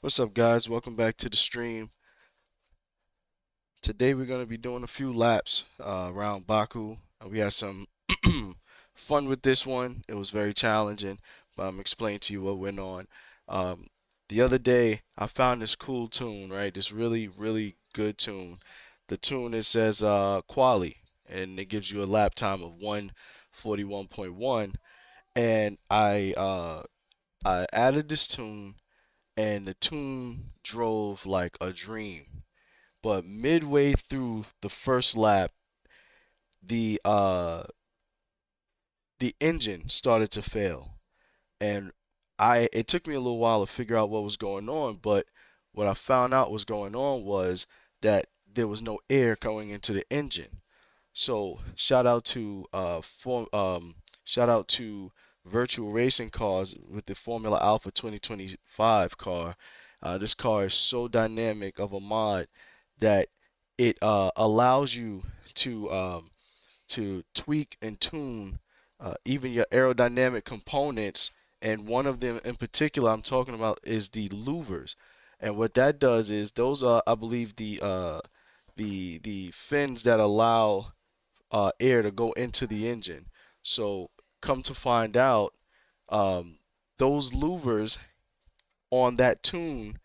What's up, guys? Welcome back to the stream. Today we're going to be doing a few laps around Baku. We had some fun with this one. It was very challenging, but I'm explaining to you what went on. Um, the other day, I found this cool tune, right? This really, really good tune. The tune, it says quali, and it gives you a lap time of 141.1. And I added this tune, and the tune drove like a dream. But midway through the first lap, the uh the engine started to fail. And it took me a little while to figure out what was going on, but what I found out was going on was that there was no air going into the engine. So shout out to virtual racing cars with the Formula Alpha 2025 car. This car is so dynamic of a mod that it allows you to tweak and tune even your aerodynamic components. And one of them in particular I'm talking about is the louvers. And what that does is those are, I believe, the fins that allow air to go into the engine. So come to find out, um, those louvers on that tune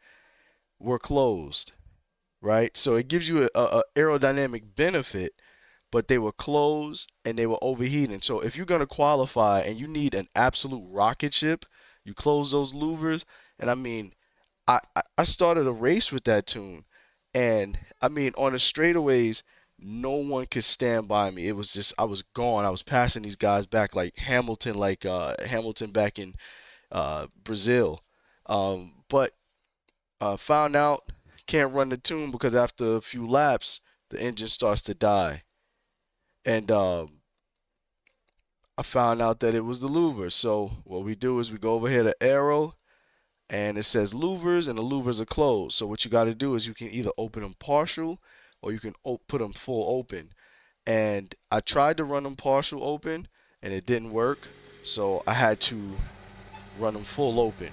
were closed, right? So it gives you a aerodynamic benefit, but they were closed and they were overheating. So if you're gonna qualify and you need an absolute rocket ship, you close those louvers. And I mean, I started a race with that tune, and I mean on the straightaways, no one could stand by me. It was just I was gone. I was passing these guys back like Hamilton, Hamilton back in Brazil. But found out can't run the tune because after a few laps, the engine starts to die. And I found out that it was the louvers. So what we do is we go over here to arrow, and it says louvers, and the louvers are closed. So what you got to do is you can either open them partial or you can put them full open. And I tried to run them partial open and it didn't work. So I had to run them full open.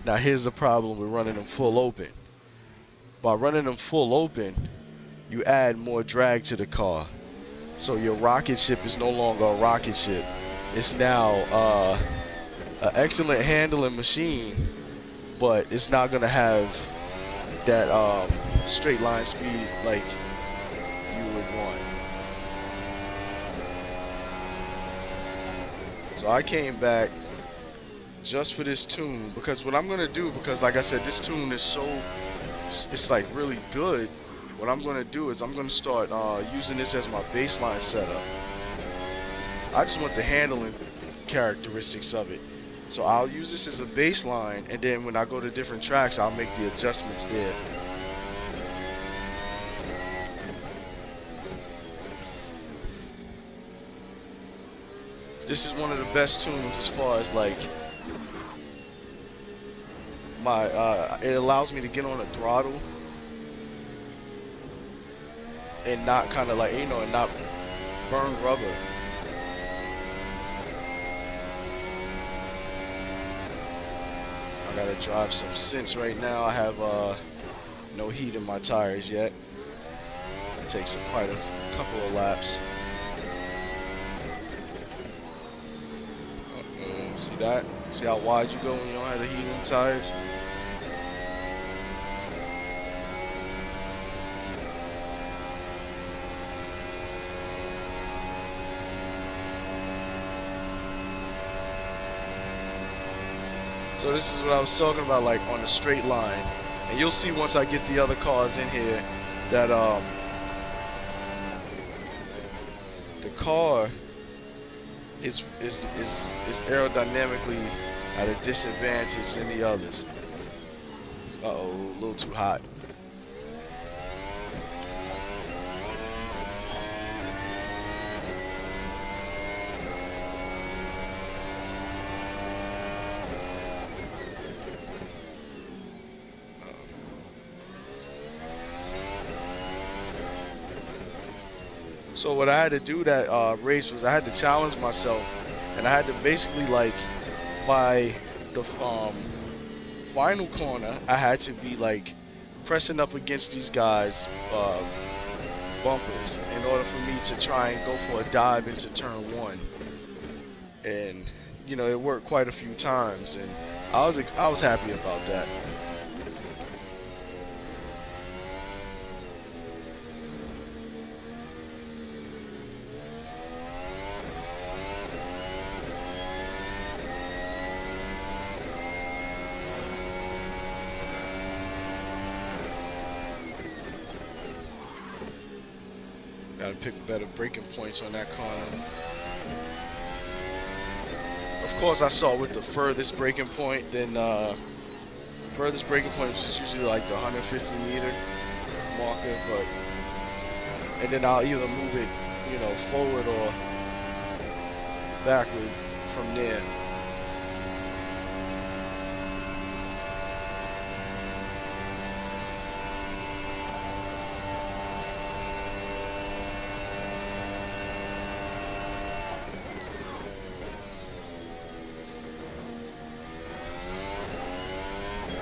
Now here's the problem with running them full open. By running them full open, you add more drag to the car. So your rocket ship is no longer a rocket ship. It's now an excellent handling machine, but it's not gonna have that straight line speed like you would want. So I came back just for this tune because what I'm gonna do, because like I said, this tune is so, it's like really good. What I'm gonna do is I'm gonna start using this as my baseline setup. I just want the handling characteristics of it. So I'll use this as a baseline, and then when I go to different tracks, I'll make the adjustments there. This is one of the best tunes as far as like my it allows me to get on a throttle and not kind of like, you know, and not burn rubber. I gotta drive some sense right now. I have no heat in my tires yet. It takes quite a couple of laps. See that? See how wide you go when you don't have the heat in the tires? So this is what I was talking about, like on a straight line. And you'll see once I get the other cars in here that the car is aerodynamically at a disadvantage than the others. Uh-oh, a little too hot. So what I had to do that race was I had to challenge myself, and I had to basically like by the final corner, I had to be like pressing up against these guys' bumpers in order for me to try and go for a dive into turn one. And you know, it worked quite a few times, and I was happy about that. Gotta pick better braking points on that corner. Of course, I start with the furthest braking point. Then furthest braking point is usually like the 150-meter marker, and then I'll either move it, you know, forward or backward from there.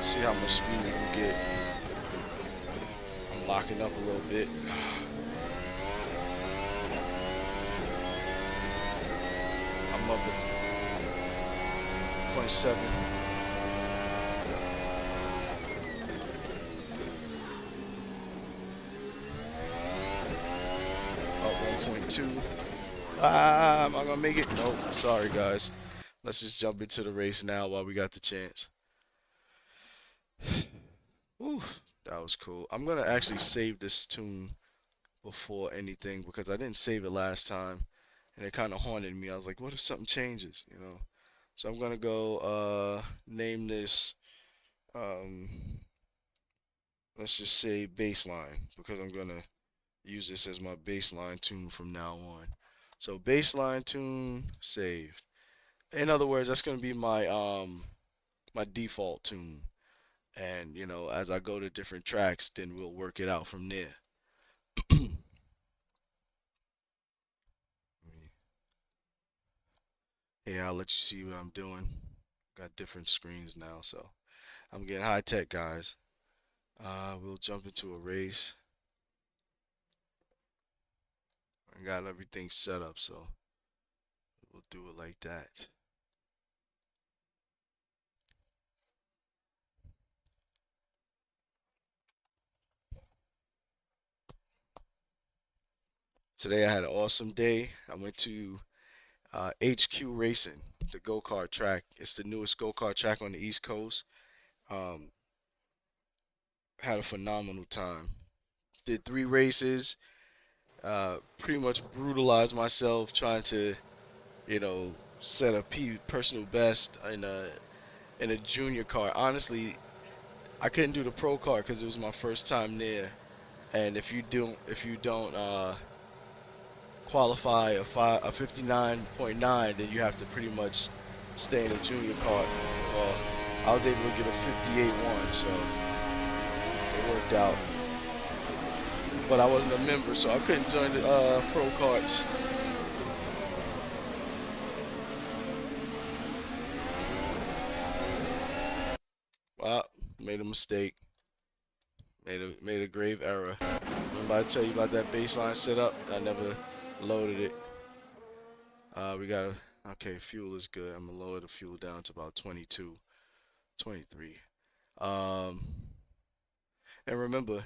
See how much speed we can get. I'm locking up a little bit. I'm up at 0.7. Up 1.2. Am I gonna make it? Nope. Sorry, guys. Let's just jump into the race now while we got the chance. Oof, that was cool. I'm gonna actually save this tune before anything because I didn't save it last time, and it kind of haunted me. I was like, what if something changes, you know? So I'm gonna go name this. Let's just say baseline because I'm gonna use this as my baseline tune from now on. So baseline tune saved. In other words, that's gonna be my my default tune. And you know, as I go to different tracks, then we'll work it out from there. Yeah, I'll let you see what I'm doing. Got different screens now, so I'm getting high tech, guys. We'll jump into a race. I got everything set up, so we'll do it like that. Today I had an awesome day. I went to HQ Racing, the go-kart track. It's the newest go-kart track on the East Coast. Um, had a phenomenal time. Did 3 races. Pretty much brutalized myself trying to, you know, set a personal best in a junior car. Honestly, I couldn't do the pro car because it was my first time there. And if you don't qualify a 59.9, then you have to pretty much stay in a junior car. Well, I was able to get a 58.1, so it worked out. But I wasn't a member, so I couldn't join the pro carts. Well, made a mistake. Made a grave error. Remember I tell you about that baseline setup? I never loaded it. We got okay, fuel is good. I'm gonna lower the fuel down to about 22, 23. And remember,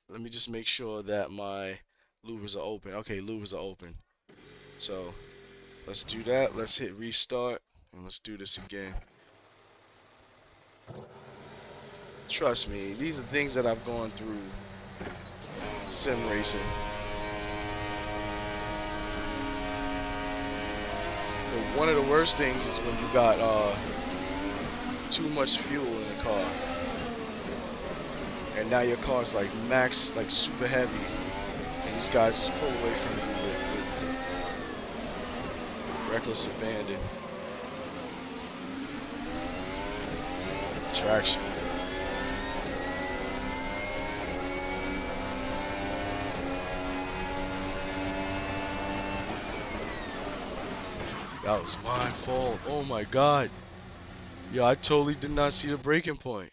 let me just make sure that my louvers are open. Okay, louvers are open. So let's do that. Let's hit restart and let's do this again. Trust me, these are things that I've gone through sim racing. But one of the worst things is when you got too much fuel in the car. And now your car's like max, like super heavy. And these guys just pull away from you with reckless abandon. Traction. That was my fault. Oh my god. Yo, I totally did not see the breaking point.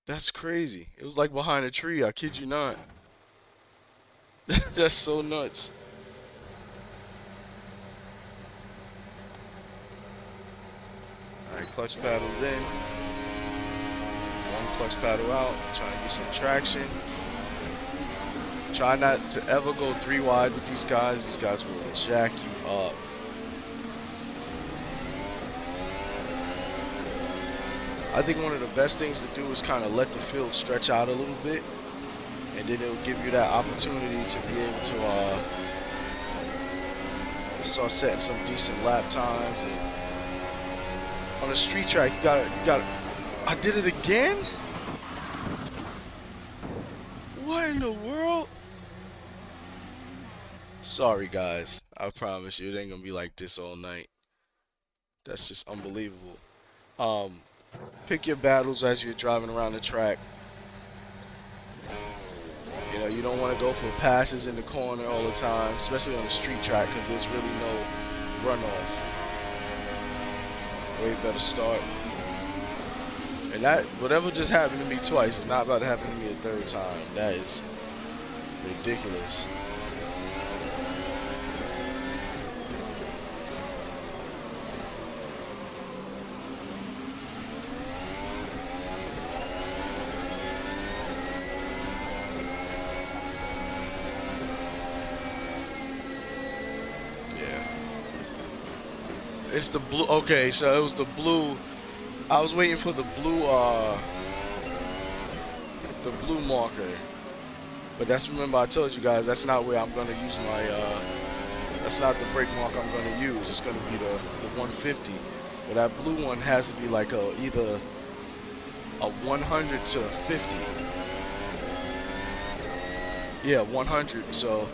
That's crazy. It was like behind a tree. I kid you not. That's so nuts. All right, clutch paddles in. One clutch paddle out. Trying to get some traction. Try not to ever go 3 wide with these guys. These guys will jack you up. I think one of the best things to do is kind of let the field stretch out a little bit, and then it'll give you that opportunity to be able to start setting some decent lap times. And on a street track, you gotta. I did it again? What in the world? Sorry, guys. I promise you, it ain't gonna be like this all night. That's just unbelievable. Pick your battles as you're driving around the track. You know, you don't want to go for passes in the corner all the time, especially on the street track, because there's really no runoff. Way better start. And that, whatever just happened to me twice, is not about to happen to me a third time. That is ridiculous. It's the blue. Okay, so it was the blue. I was waiting for the blue marker. But that's, remember I told you guys, that's not where I'm gonna use my that's not the brake mark I'm gonna use. It's gonna be the 150. But that blue one has to be like either a 100 to 50. Yeah, 100. So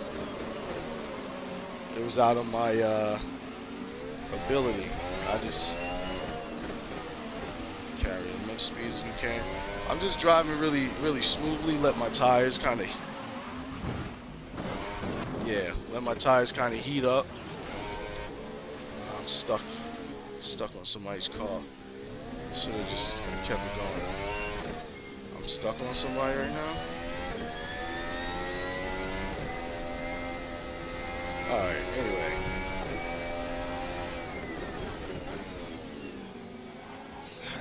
it was out of my ability. I just carry as much speed as you can. I'm just driving really smoothly. Let my tires kind of, let my tires kind of heat up. I'm stuck on somebody's car. Should have just kept it going. I'm stuck on somebody right now. All right. Anyway.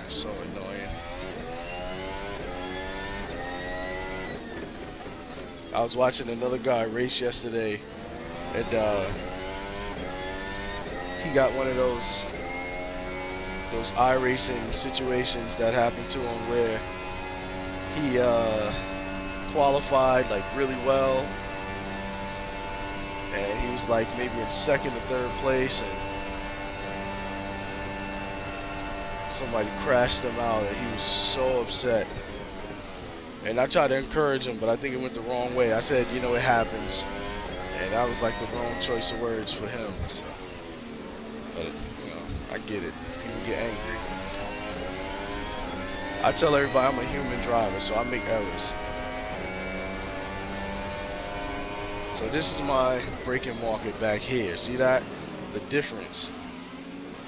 So annoying. I was watching another guy race yesterday, and he got one of those iRacing situations that happened to him where he qualified like really well, and he was like maybe in second or third place, and somebody crashed him out, and he was so upset. And I tried to encourage him, but I think it went the wrong way. I said, you know, it happens. And that was like the wrong choice of words for him. So, but, you know, I get it. People get angry. I tell everybody I'm a human driver, so I make errors. So this is my braking market back here. See that? The difference.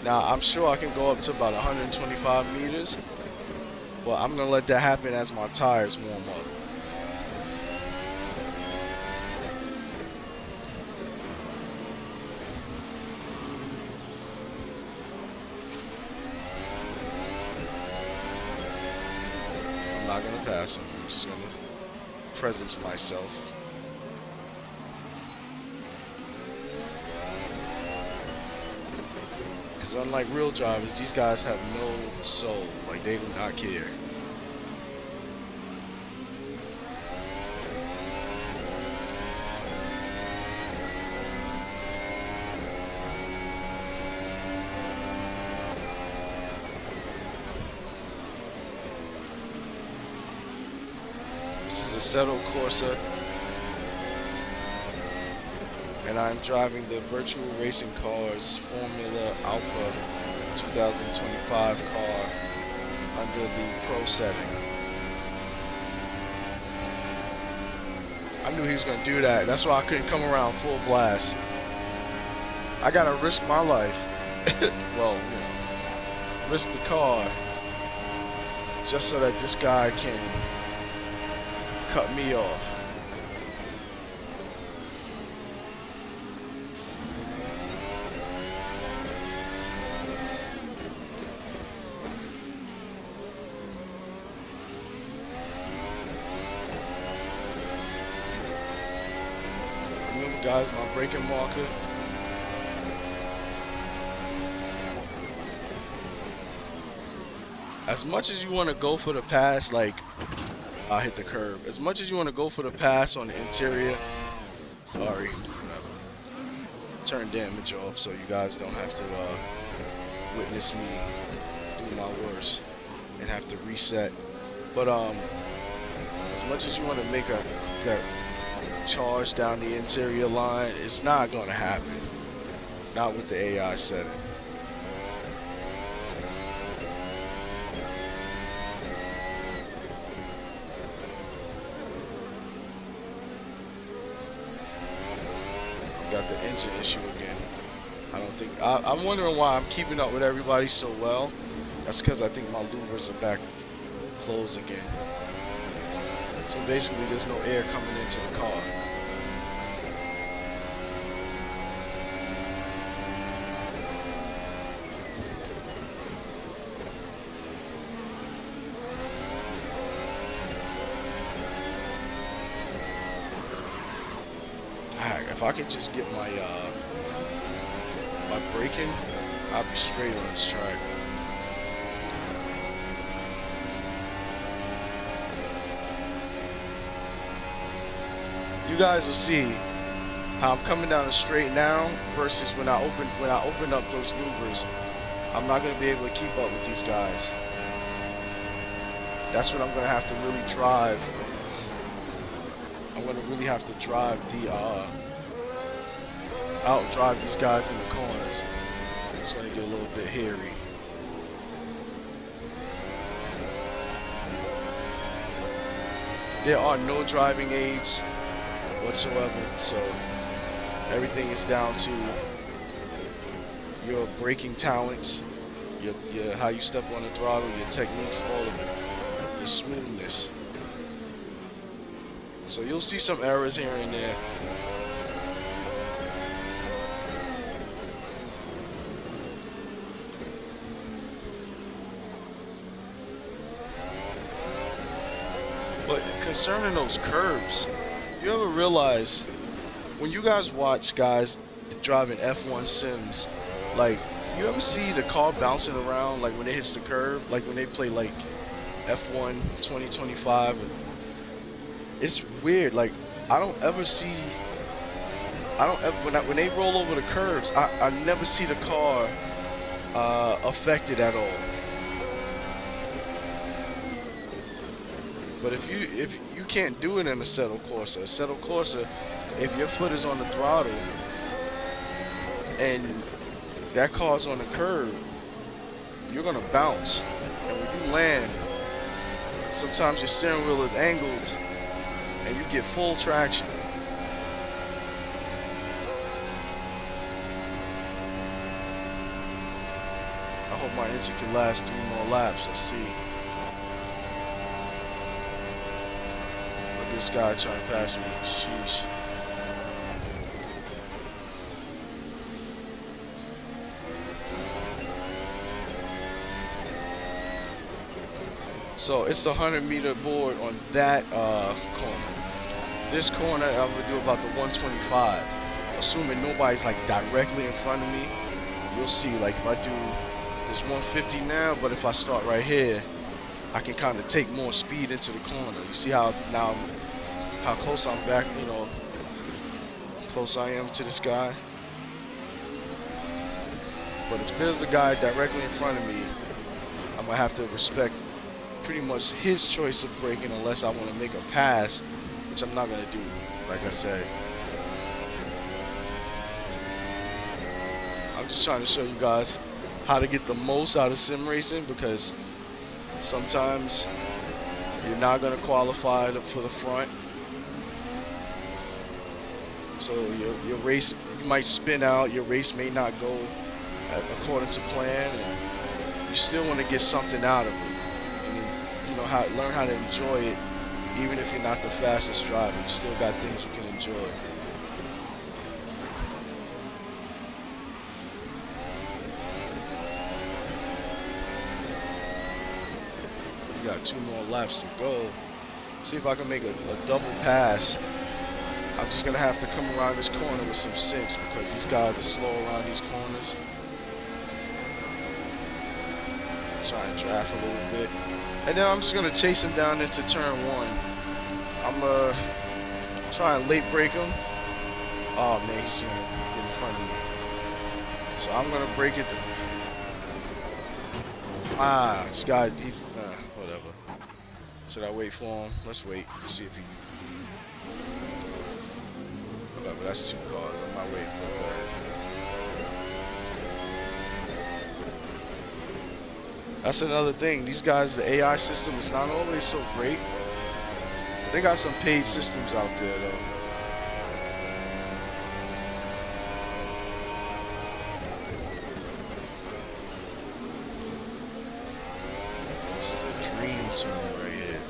Now, I'm sure I can go up to about 125 meters, but I'm going to let that happen as my tires warm up. I'm not going to pass him. I'm just going to presence myself. Because unlike real drivers, these guys have no soul. Like, they do not care. This is a settled Corsa, and I'm driving the Virtual Racing Cars Formula Alpha 2025 car under the Pro setting. I knew he was going to do that. That's why I couldn't come around full blast. I got to risk my life. Well, you know, risk the car just so that this guy can cut me off. Remember, guys, my braking marker. As much as you want to go for the pass, like, I hit the curb. As much as you want to go for the pass on the interior, sorry, turn damage off so you guys don't have to witness me do my worst and have to reset. But as much as you want to make that charge down the interior line, it's not going to happen. Not with the AI setting. Got the engine issue again. I don't think I'm wondering why I'm keeping up with everybody so well. That's because I think my louvers are back closed again. So basically there's no air coming into the car. If I could just get my my braking, I'll be straight on this track. You guys will see how I'm coming down the straight now versus when I open up those louvers. I'm not gonna be able to keep up with these guys. That's what I'm gonna have to really drive. I'm gonna really have to drive the outdrive these guys in the corners. It's gonna get a little bit hairy. There are no driving aids whatsoever, so everything is down to your braking talents, your how you step on the throttle, your techniques, all of it, the smoothness. So you'll see some errors here and there. But concerning those curves, you ever realize when you guys watch guys driving F1 sims, like, you ever see the car bouncing around like when it hits the curve, like when they play like F1 2025? It's weird. Like, I don't ever see. When they roll over the curves, I never see the car affected at all. But if you can't do it in a Assetto Corsa, if your foot is on the throttle and that car's on the curb, you're gonna bounce. And when you land, sometimes your steering wheel is angled and you get full traction. I hope my engine can last 3 more laps. Let's see. Look at this guy trying to pass me. Sheesh. So it's the 100-meter board on that corner. This corner I would do about the 125. Assuming nobody's like directly in front of me, you'll see, like, if I do this 150 now, but if I start right here, I can kind of take more speed into the corner. You see how now how close I'm back, you know, close I am to this guy. But if there's a guy directly in front of me, I'm gonna have to respect pretty much his choice of braking unless I want to make a pass, which I'm not gonna do, like I said. I'm just trying to show you guys how to get the most out of sim racing, because sometimes you're not gonna qualify for the front. So your race, you might spin out, your race may not go according to plan, and you still want to get something out of it. learn how to enjoy it. Even if you're not the fastest driver, you still got things you can enjoy. We got 2 more laps to go. See if I can make a double pass. I'm just gonna have to come around this corner with some sense because these guys are slow around these corners. Try and draft a little bit. And then I'm just gonna chase him down into turn 1. I'm gonna try and late break him. Oh man, he's gonna get in front of me. So I'm gonna break it. This guy, whatever. Should I wait for him? Let's wait. See if he. Whatever, that's 2 cars. I'm not waiting for that. That's another thing. These guys, the AI system is not always so great. They got some paid systems out there, though. This is a dream turn right here.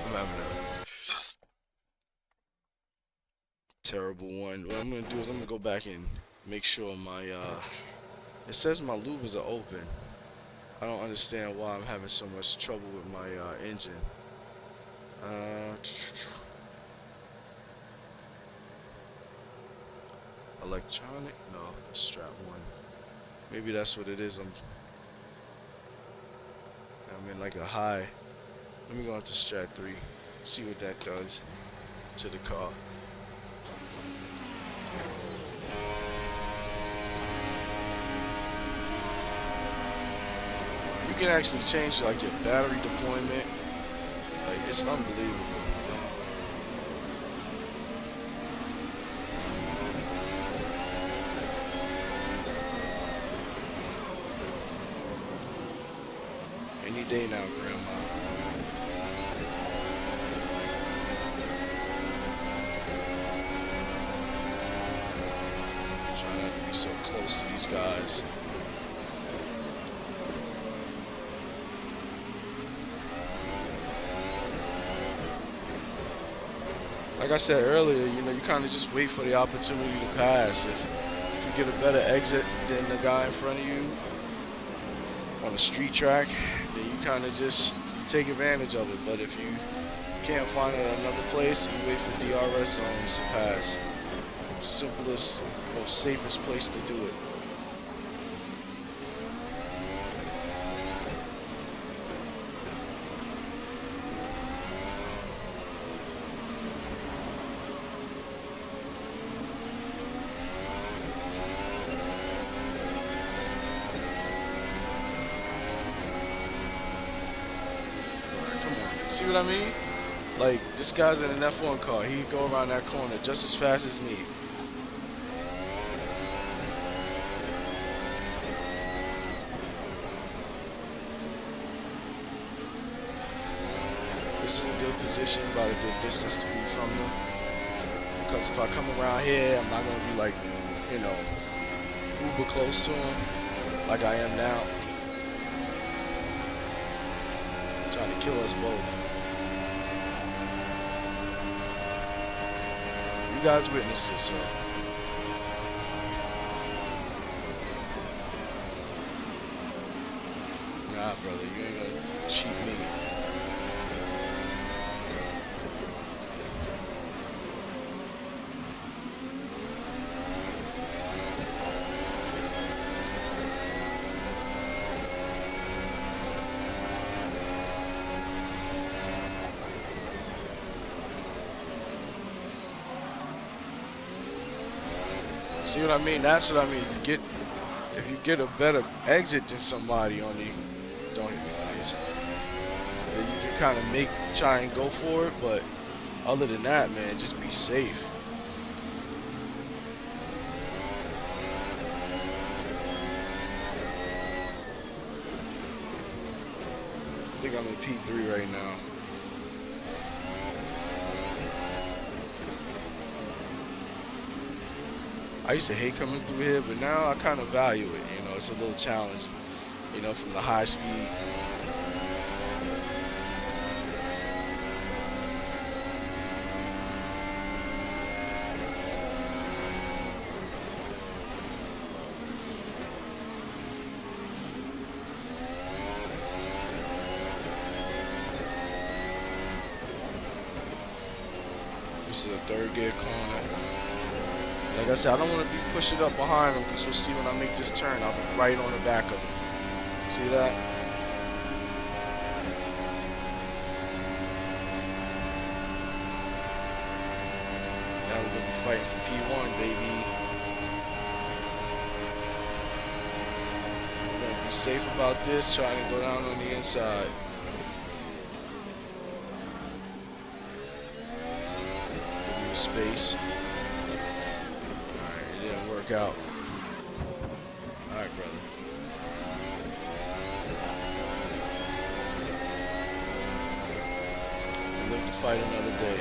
I'm having a terrible one. What I'm gonna do is I'm gonna go back and make sure my it says my louvers are open. I don't understand why I'm having so much trouble with my engine. Electronic? No, strap 1. Maybe that's what it is. I'm in like a high. Let me go into strat 3. See what that does to the car. You can actually change like your battery deployment. Like it's unbelievable. Any day now, Grandma. Trying not to be so close to these guys. Like I said earlier, you know, you kind of just wait for the opportunity to pass. If you get a better exit than the guy in front of you on a street track, then you kind of just take advantage of it. But if you can't find another place, you wait for DRS zones to pass. Simplest, most safest place to do it. See what I mean? Like, this guy's in an F1 car. He can go around that corner just as fast as me. This is a good position, about a good distance to be from them. Because if I come around here, I'm not going to be like, you know, uber close to him like I am now. Trying to kill us both. You guys witnessed it, so. Nah, brother, you ain't gonna cheat me. See what I mean? That's what I mean. If you get a better exit than somebody on the, don't hit me, please. Then you can kind of try and go for it, but other than that, man, just be safe. think I'm in P3 right now. I used to hate coming through here, but now I kind of value it. You know, it's a little challenging. You know, from the high speed. This is a third gear corner. Like I said, I don't want to be pushing up behind him because you'll see when I make this turn, I'll be right on the back of him. See that? Now we're going to be fighting for P1, baby. We're going to be safe about this, trying to go down on the inside. Space. Alright, it didn't work out. Alright, brother. Live to fight another day.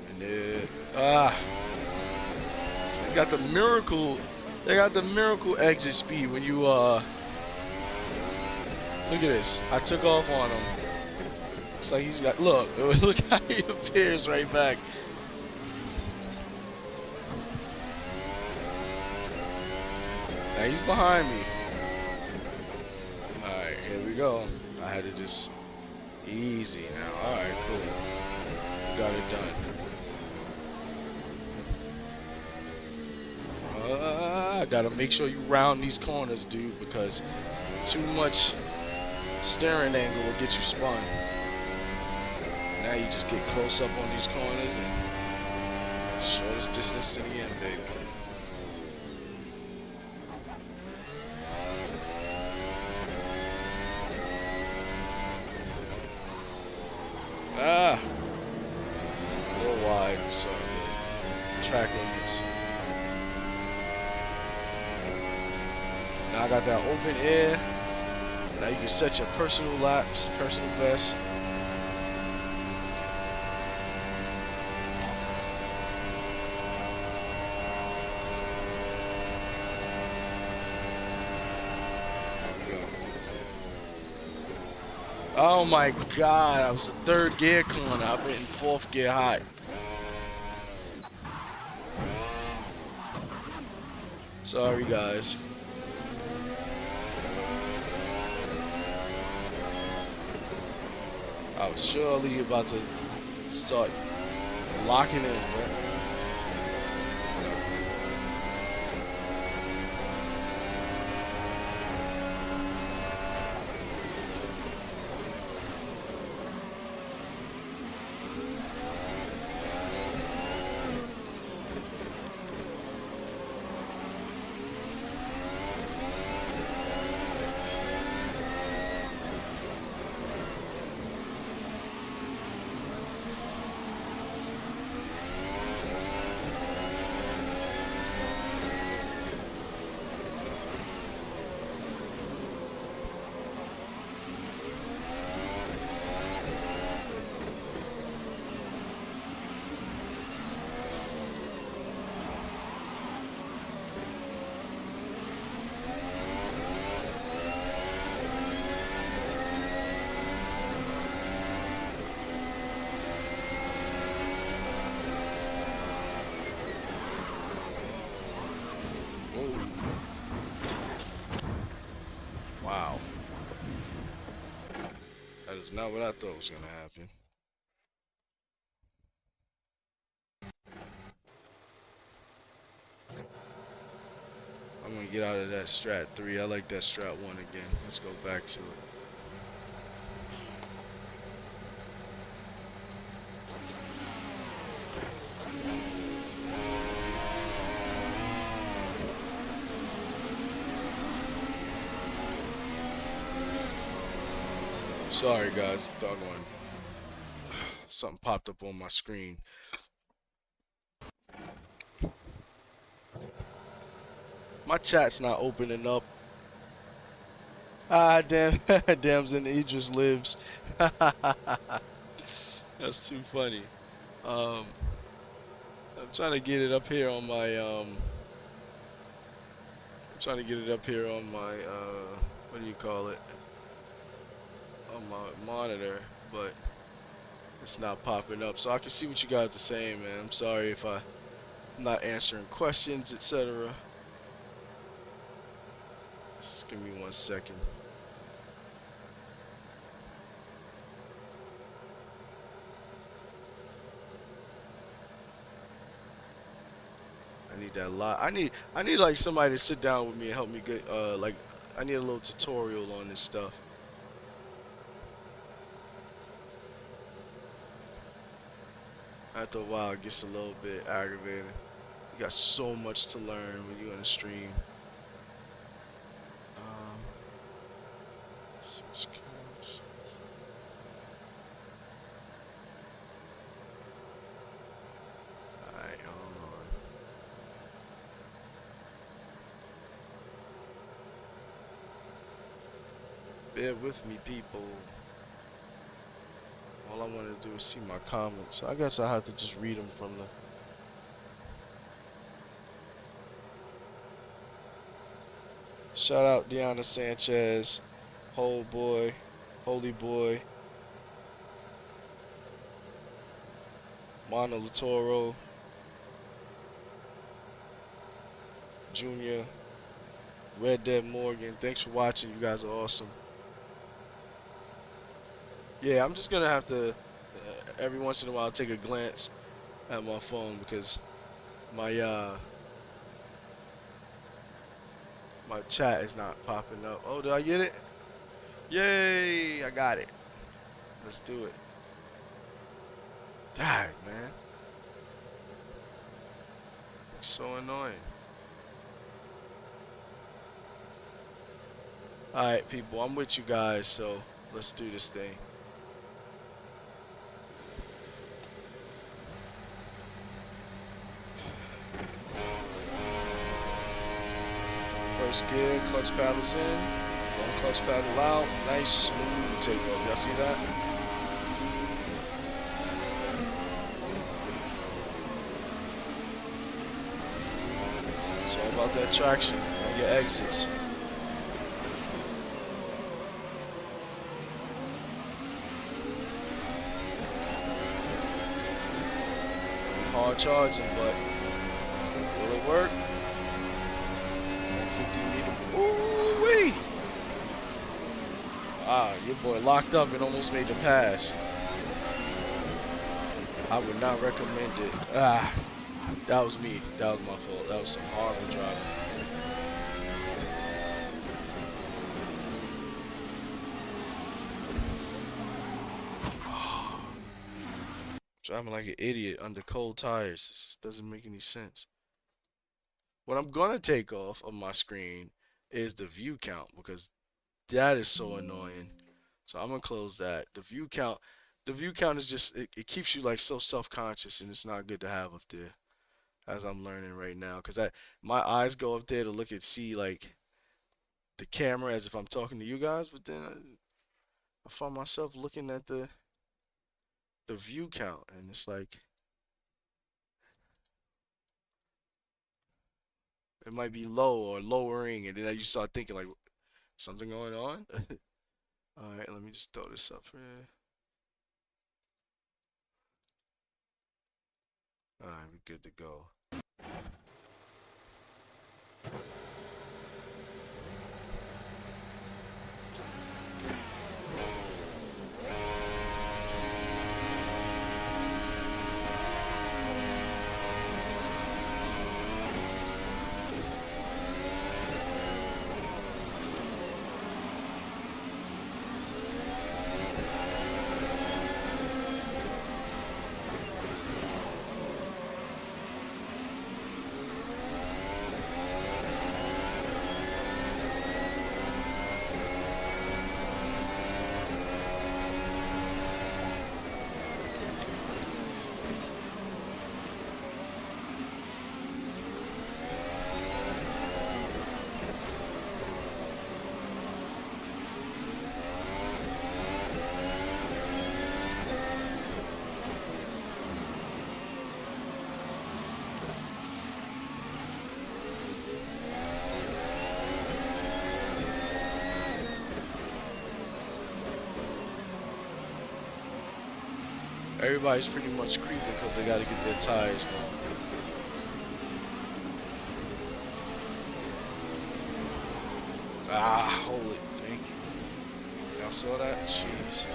And they got the miracle. They got the miracle exit speed when you look at this. I took off on him. It's like he's got, look how he appears right back. Now he's behind me. Alright, here we go. I had to just easy now. Alright, cool. Got it done. I gotta make sure you round these corners, dude, because too much steering angle will get you spun. Now you just get close up on these corners and shortest distance to the end, baby. A little wide, so track limits. Now I got that open air. Now you can set your personal laps, personal best. Oh my God, I was the third gear corner. I've been in fourth gear hot. Sorry, guys. I was surely about to start locking in, bro. Wow. That is not what I thought was going to happen. I'm going to get out of that strat 3. I like that strat 1 again. Let's go back to it. Sorry guys, doggone. Something popped up on my screen. My chat's not opening up. Ah, damn. Damn, and Idris lives. That's too funny. Um, I'm trying to get it up here on my I'm trying to get it up here on my what do you call it? On my monitor, but it's not popping up. So I can see what you guys are saying, man. I'm sorry if I'm not answering questions, etc. Just give me 1 second. I need that lot. I need like somebody to sit down with me and help me get like I need a little tutorial on this stuff. After a while, it gets a little bit aggravating. You got so much to learn when you're in the stream. Um, Alright, hold on. Bear with me, people. All I wanted to do is see my comments. So I guess I have to just read them from the... Shout out Deanna Sanchez, Whole Boy, Holy Boy, Mana Latoro, Junior, Red Dead Morgan. Thanks for watching. You guys are awesome. Yeah, I'm just gonna have to every once in a while take a glance at my phone because my my chat is not popping up. Oh, did I get it? Yay! I got it. Let's do it. Dang, man. It's so annoying. Alright, people, I'm with you guys, so let's do this thing. First gear, clutch paddles in, one clutch paddle out, nice smooth takeoff. Y'all see that? It's all about that traction on your exits. Hard charging, but will it work? 150 meter. Ooh-wee! Ah, your boy locked up and almost made the pass. I would not recommend it. Ah, that was me. That was my fault. That was some horrible driving. Driving like an idiot under cold tires. This just doesn't make any sense. What I'm gonna take off of my screen is the view count because that is so annoying. So I'm gonna close that. The view count is just it keeps you like so self-conscious and it's not good to have up there as I'm learning right now because my eyes go up there to look at see like the camera as if I'm talking to you guys, but then I find myself looking at the view count and it's like it might be low or lowering and then you start thinking like something going on. All right, let me just throw this up here. All right, we're good to go. Everybody's pretty much creeping because they got to get their tires going. Ah, hold it. Thank you. Y'all saw that? Jeez.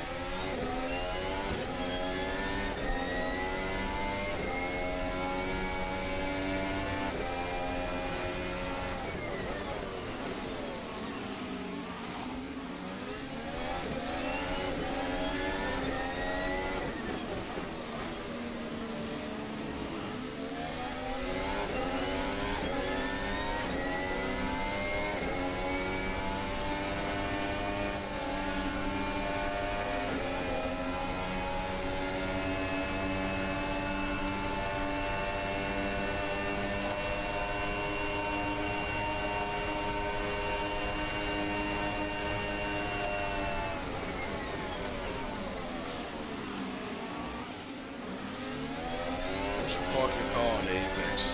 Park your car on the apex.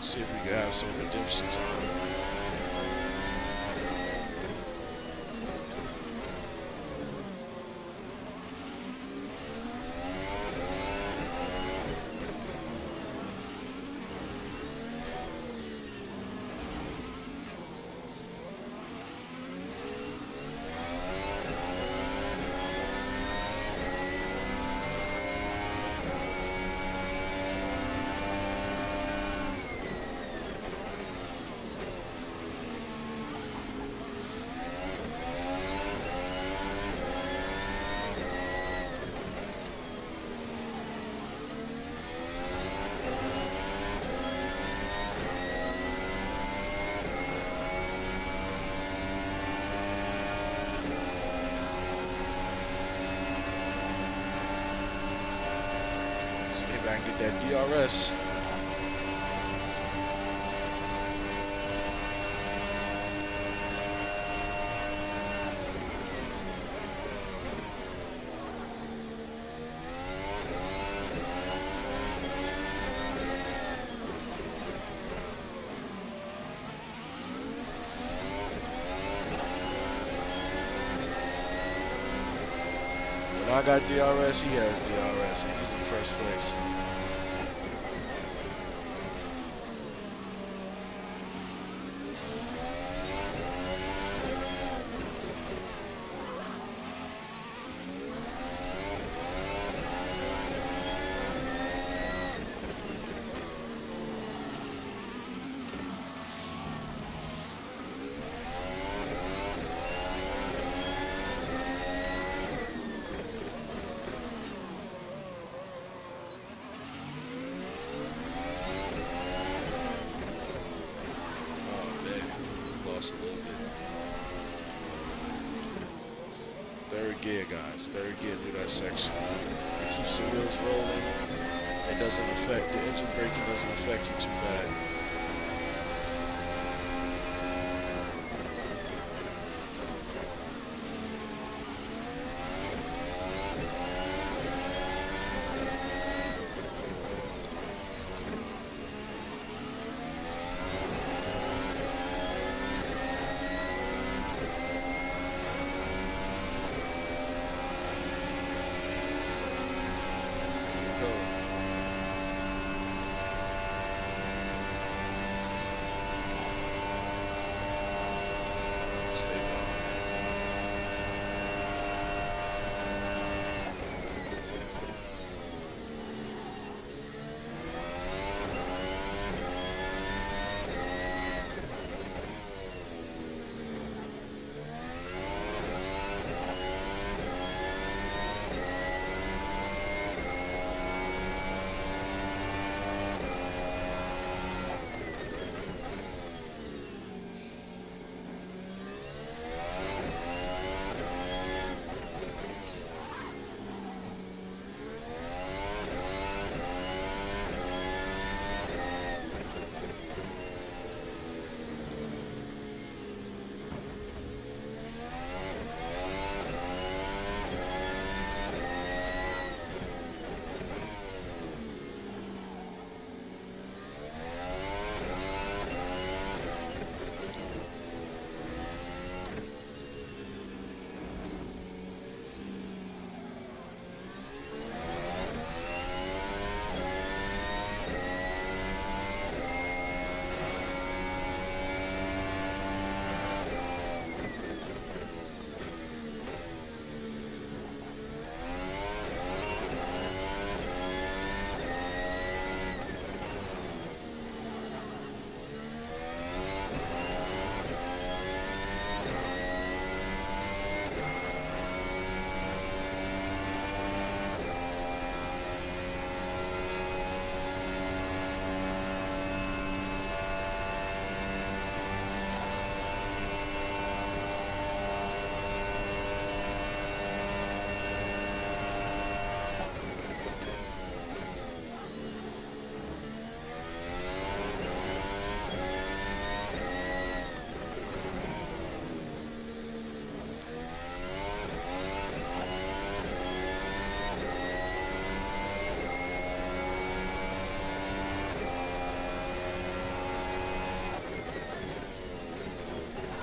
See if we can have some redemption time. Stay back and get that DRS. When I got DRS, he has DRS, and he's in first place. A little bit. Third gear, guys. Third gear through that section. It keeps the wheels rolling. It doesn't affect, the engine braking doesn't affect you too bad.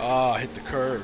Ah, hit the curb.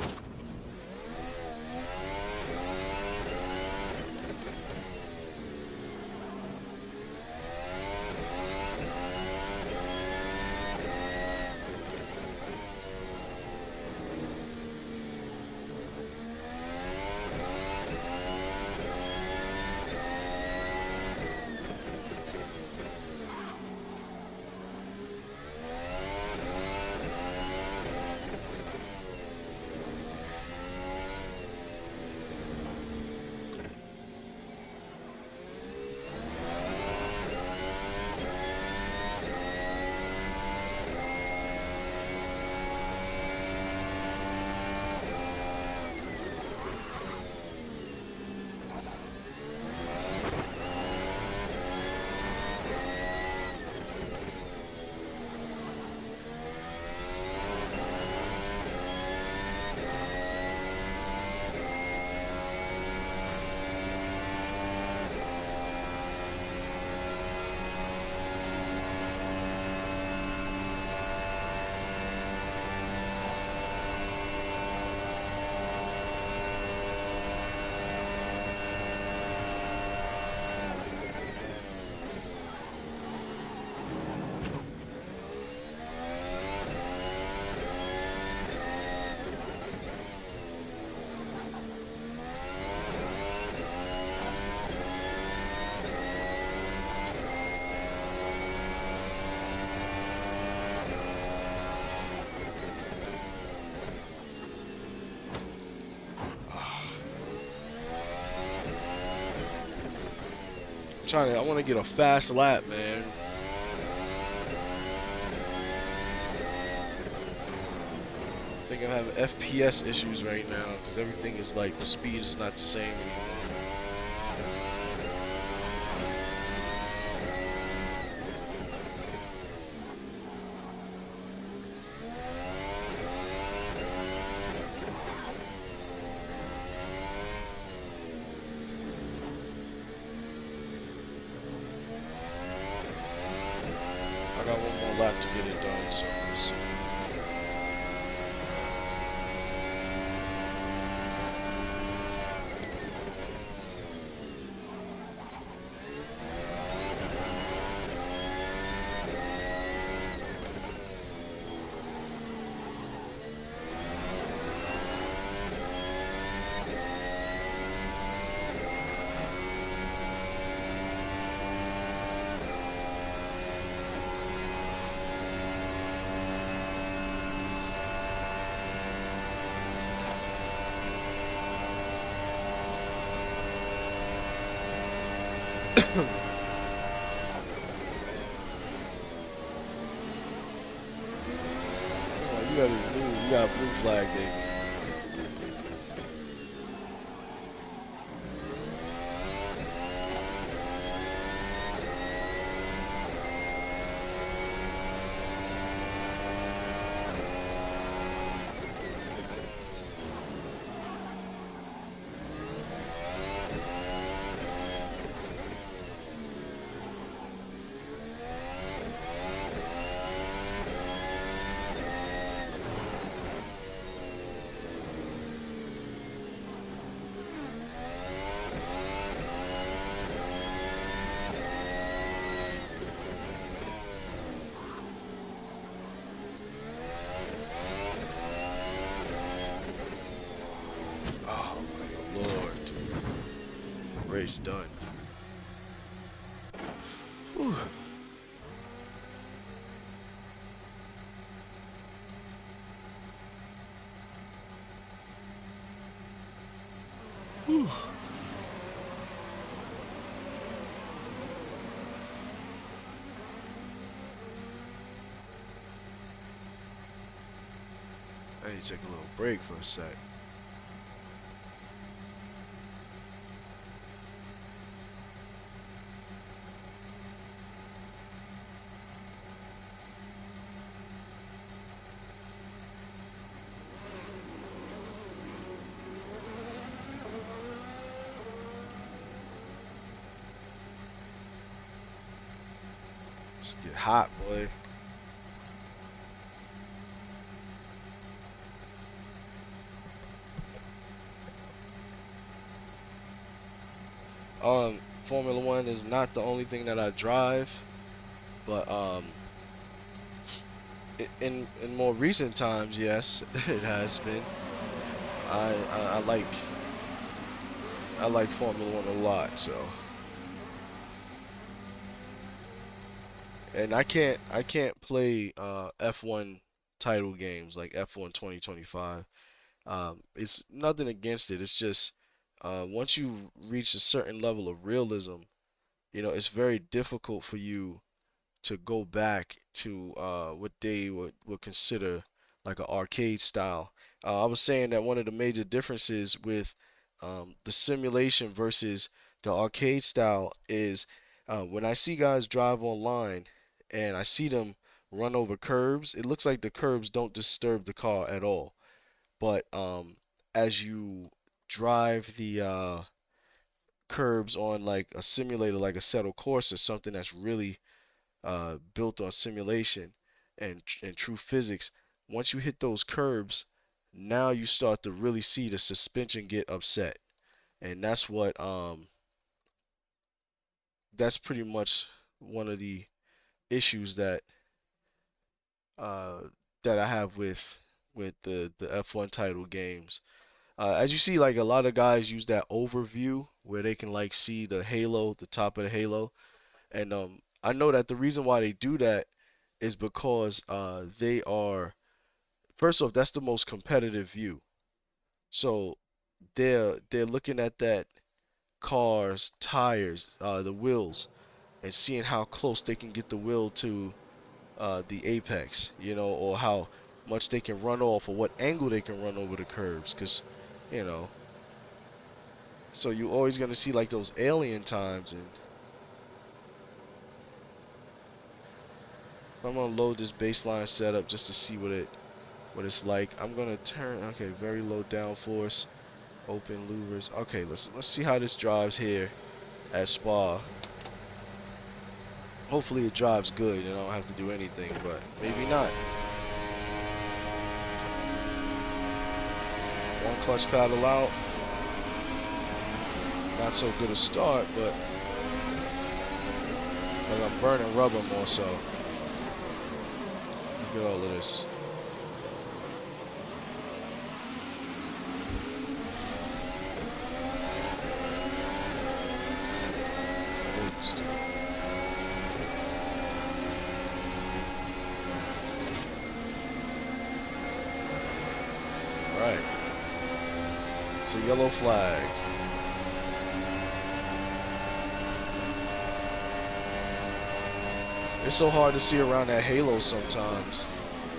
I want to get a fast lap, man. I think I'm having FPS issues right now because everything is like, the speed is not the same anymore. I got one more lap to get it done, so we'll see. You gotta move. You got blue flag, baby. Oh my lord. Race done. Whew. Whew. I need to take a little break for a sec. Let's get hot, boy. Formula One is not the only thing that I drive, but in more recent times, yes, it has been. I like Formula One a lot, so. And I can't play F1 title games like F1 2025. It's nothing against it. It's just once you reach a certain level of realism, it's very difficult for you to go back to what they would consider like an arcade style. I was saying that one of the major differences with the simulation versus the arcade style is when I see guys drive online and I see them run over curbs, it looks like the curbs don't disturb the car at all. But as you drive the curbs on like a simulator, like a settled course or something that's really built on simulation and true physics, once you hit those curbs, now you start to really see the suspension get upset, and that's pretty much one of the issues uh, that I have with the F1 title games. As you see, like a lot of guys use that overview where they can like see the halo, the top of the halo, and I know that the reason why they do that is because they are first off, that's the most competitive view. So they're looking at that car's tires, the wheels, and seeing how close they can get the wheel to the apex, or how much they can run off, or what angle they can run over the curbs, because you know. So you're always gonna see like those alien times, and I'm gonna load this baseline setup just to see what it's like. I'm gonna turn, okay, very low downforce, open louvers. Okay, let's see how this drives here at Spa. Hopefully it drives good and I don't have to do anything, but maybe not. One clutch paddle out. Not so good a start, but like I'm burning rubber more so. Look at all of this. Right. It's a yellow flag. It's so hard to see around that halo sometimes.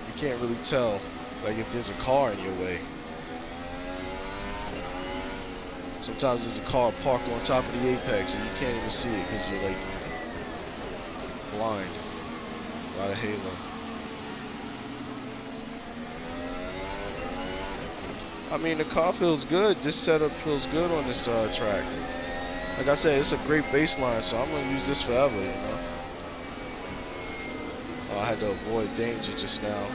You can't really tell, like if there's a car in your way. Sometimes there's a car parked on top of the apex and you can't even see it because you're like blind by the halo. I mean, the car feels good. This setup feels good on this track. Like I said, it's a great baseline, so I'm gonna use this forever, Oh, I had to avoid danger just now.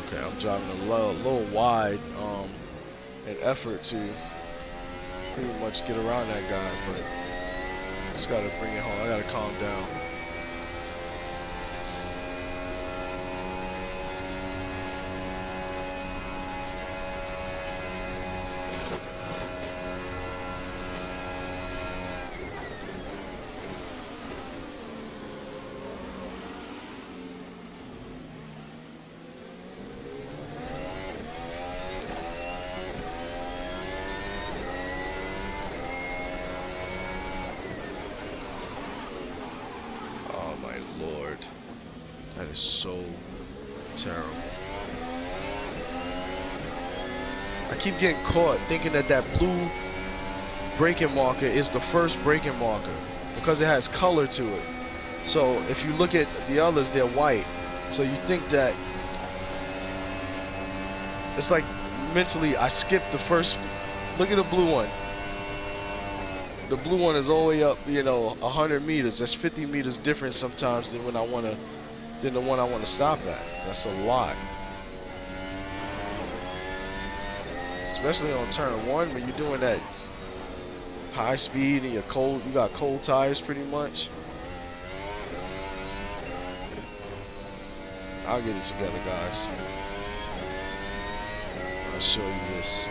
Okay, I'm driving a little wide in effort to pretty much get around that guy, but just gotta bring it home. I gotta calm down. Lord, that is so terrible. I keep getting caught thinking that blue braking marker is the first braking marker because it has color to it. So if you look at the others, they're white. So you think that it's like mentally I skipped the first. Look at the blue one. the blue one is all the way up, you know, 100 meters. That's 50 meters different sometimes than when I wanna, than the one I want to stop at. That's a lot. Especially on turn one when you're doing that high speed and you're cold. You got cold tires pretty much. I'll get it together, guys. I'll show you this.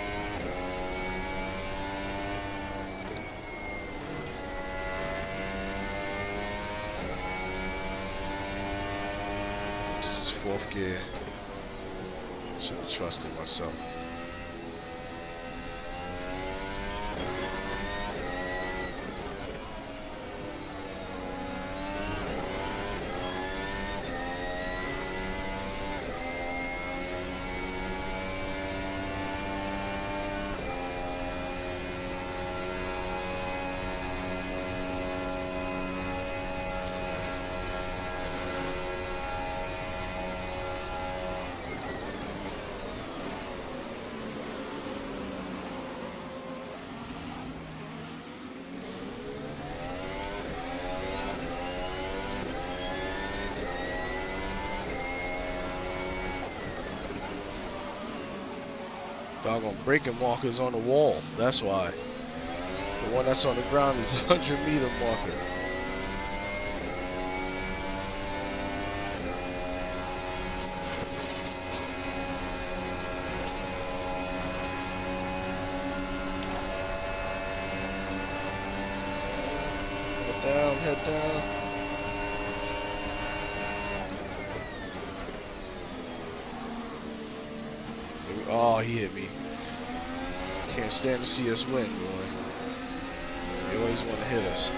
This is 4th gear. Should have trusted myself. Doggone braking markers on the wall. That's why. The one that's on the ground is a 100-meter marker. Head down, head down. Oh, he hit me. Can't stand to see us win, boy. They always want to hit us.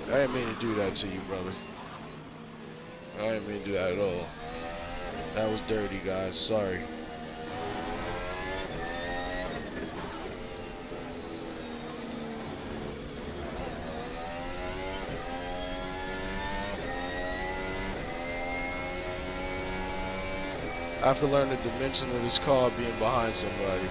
I didn't mean to do that to you, brother. I didn't mean to do that at all. That was dirty, guys. Sorry. I have to learn the dimension of this car being behind somebody.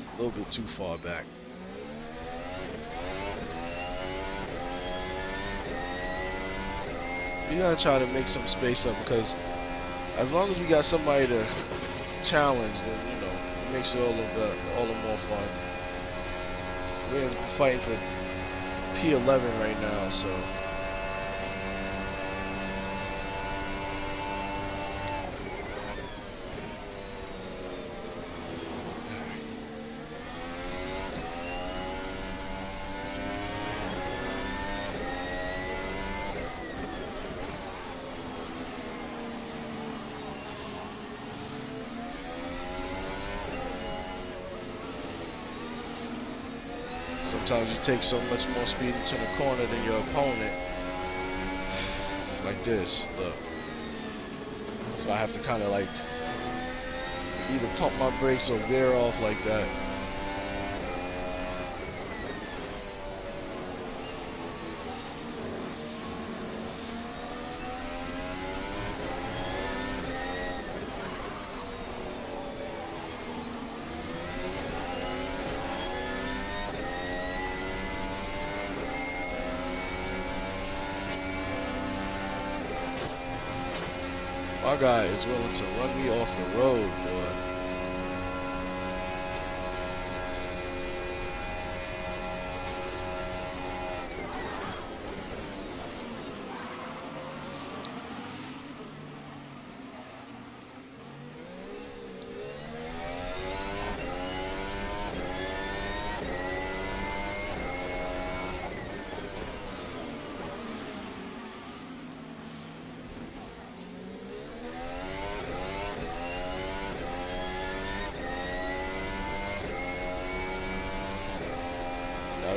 A little bit too far back. We gotta try to make some space up, because as long as we got somebody to challenge, then, you know, it makes it all the more fun. We're fighting for P11 right now, so. Sometimes you take so much more speed into the corner than your opponent. Like this, look. So I have to kind of like either pump my brakes or veer off like that. My guy is willing to run me off the road, boy.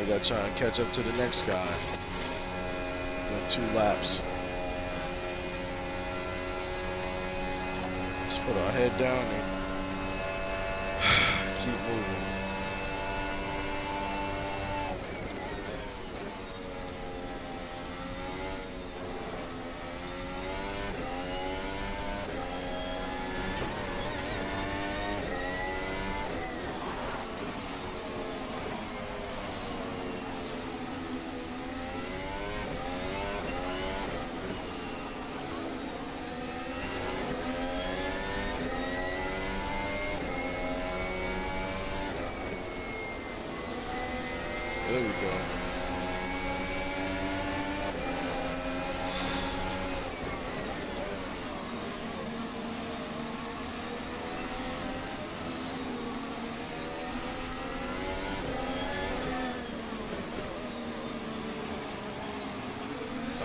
gotta try and catch up to the next guy. Went 2 laps. Let's put our head down and keep moving. There we go.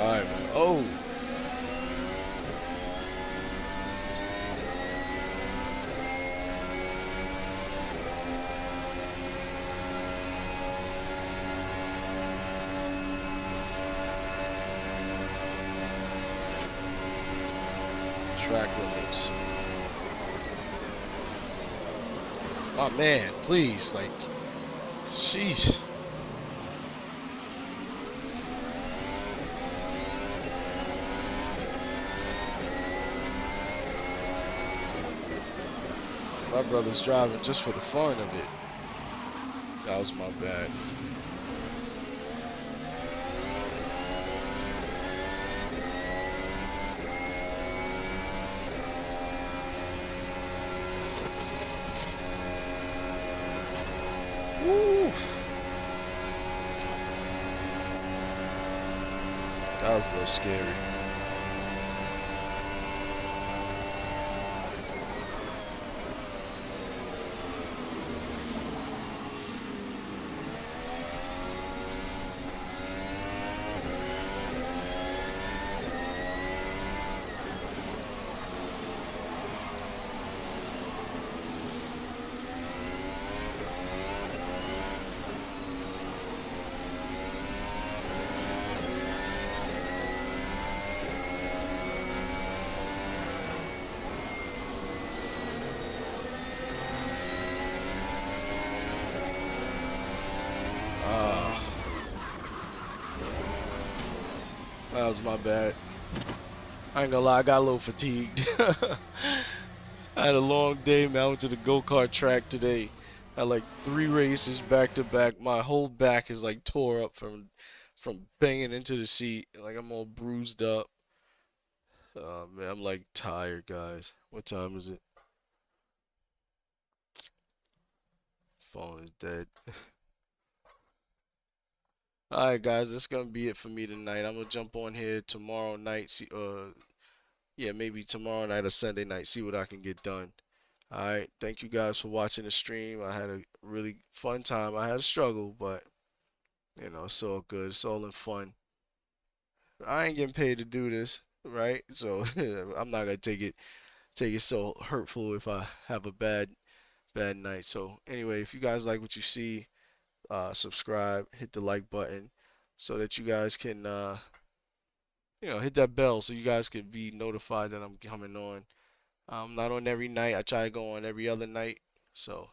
Alright, man. Oh! Track limits. Oh man, please, like, sheesh. My brother's driving just for the fun of it. That was my bad. Woo! That was a little scary. That was my bad. I ain't gonna lie, I got a little fatigued. I had a long day, man. I went to the go-kart track today. Had like 3 races back to back. My whole back is like tore up from banging into the seat. Like I'm all bruised up. Man, I'm like tired, guys. What time is it? Phone is dead. Alright, guys, that's gonna be it for me tonight. I'm gonna jump on here tomorrow night. See, yeah, maybe tomorrow night or Sunday night. See what I can get done. Alright, thank you guys for watching the stream. I had a really fun time. I had a struggle, but you know, it's all good. It's all in fun. I ain't getting paid to do this, right? So I'm not gonna take it so hurtful if I have a bad night. So anyway, if you guys like what you see, subscribe, hit the like button so that you guys can hit that bell so you guys can be notified that I'm coming on. I'm not on every night. I try to go on every other night. So